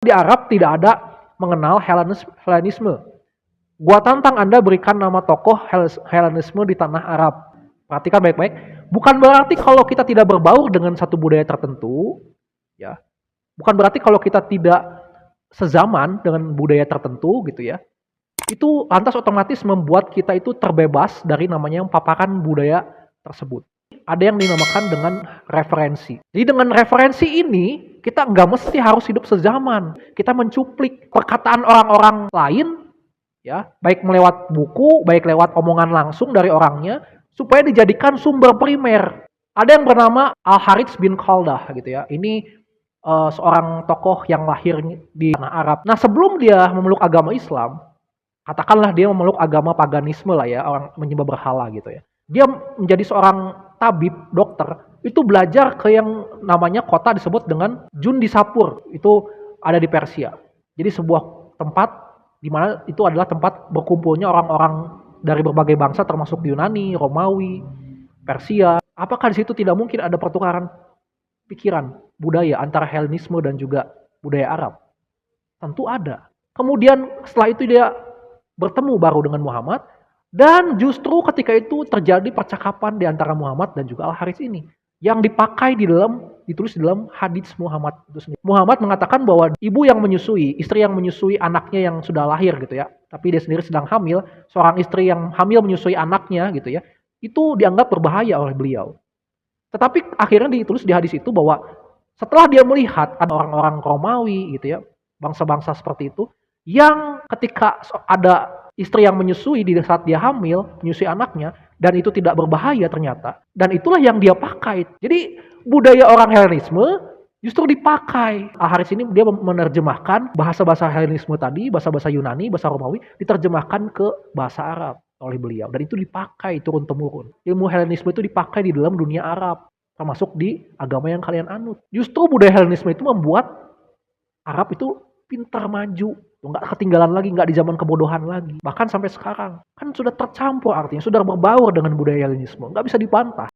Di Arab tidak ada mengenal Helenisme. Gua tantang Anda berikan nama tokoh Helenisme di tanah Arab. Perhatikan baik-baik. Bukan berarti kalau kita tidak berbaur dengan satu budaya tertentu, ya. Bukan berarti kalau kita tidak sezaman dengan budaya tertentu gitu ya. Itu lantas otomatis membuat kita itu terbebas dari namanya paparan budaya tersebut. Ada yang dinamakan dengan referensi. Jadi dengan referensi ini, kita nggak mesti harus hidup sezaman. Kita mencuplik perkataan orang-orang lain, ya, baik melewat buku, baik lewat omongan langsung dari orangnya, supaya dijadikan sumber primer. Ada yang bernama Al-Harits bin Khaldah gitu ya. Ini seorang tokoh yang lahir di tanah Arab. Nah, sebelum dia memeluk agama Islam, katakanlah dia memeluk agama paganisme lah ya, orang menyembah berhala gitu ya. Dia menjadi seorang tabib, dokter, itu belajar ke yang namanya kota disebut dengan Jundisapur, itu ada di Persia. Jadi sebuah tempat di mana itu adalah tempat berkumpulnya orang-orang dari berbagai bangsa termasuk Yunani, Romawi, Persia. Apakah di situ tidak mungkin ada pertukaran pikiran, budaya antara Helenisme dan juga budaya Arab? Tentu ada. Kemudian setelah itu dia bertemu baru dengan Muhammad, dan justru ketika itu terjadi percakapan di antara Muhammad dan juga Al-Harits ini yang dipakai ditulis di dalam hadits Muhammad itu sendiri. Muhammad mengatakan bahwa ibu yang menyusui, istri yang menyusui anaknya yang sudah lahir gitu ya, tapi dia sendiri sedang hamil, seorang istri yang hamil menyusui anaknya gitu ya, itu dianggap berbahaya oleh beliau. Tetapi akhirnya ditulis di hadis itu bahwa setelah dia melihat ada orang-orang Romawi gitu ya, bangsa-bangsa seperti itu, yang ketika ada istri yang menyusui di saat dia hamil, menyusui anaknya, dan itu tidak berbahaya ternyata. Dan itulah yang dia pakai. Jadi budaya orang Helenisme justru dipakai. Al-Harits ini dia menerjemahkan bahasa-bahasa Helenisme tadi, bahasa-bahasa Yunani, bahasa Romawi, diterjemahkan ke bahasa Arab oleh beliau. Dan itu dipakai turun-temurun. Ilmu Helenisme itu dipakai di dalam dunia Arab, termasuk di agama yang kalian anut. Justru budaya Helenisme itu membuat Arab itu pintar maju, nggak ketinggalan lagi, nggak di zaman kebodohan lagi. Bahkan sampai sekarang kan sudah tercampur, artinya sudah berbaur dengan budaya Helenisme, nggak bisa dibantah.